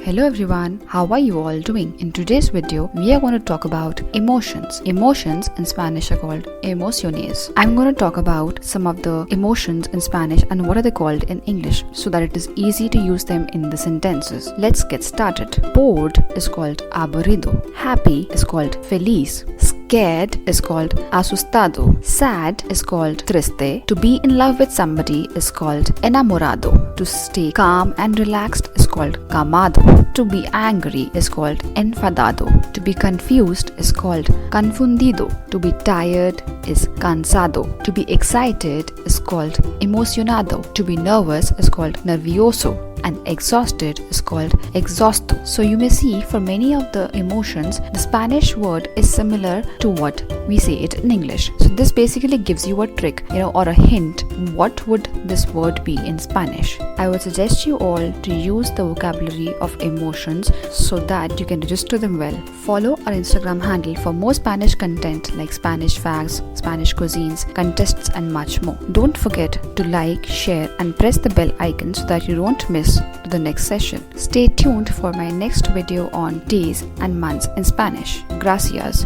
Hello everyone, how are you all doing? In today's video, we are going to talk about emotions. Emotions in Spanish are called emociones. I'm going to talk about some of the emotions in Spanish and what are they called in English so that it is easy to use them in the sentences. Let's get started. Bored is called aburrido. Happy is called feliz. Scared is called asustado. Sad is called triste. To be in love with somebody is called enamorado. To stay calm and relaxed is called calmado. To be angry is called enfadado. To be confused is called confundido. To be tired is cansado. To be excited is called emocionado. To be nervous is called nervioso. And exhausted is called exhausto. So you may see for many of the emotions, the Spanish word is similar to what we say it in English. So this basically gives you a trick, or a hint, what would this word be in Spanish. I would suggest you all to use the vocabulary of emotions so that you can register them well. Follow our Instagram handle for more Spanish content like Spanish facts, Spanish cuisines, contests and much more. Don't forget to like, share and press the bell icon so that you don't miss to the next session. Stay tuned for my next video on days and months in Spanish. Gracias.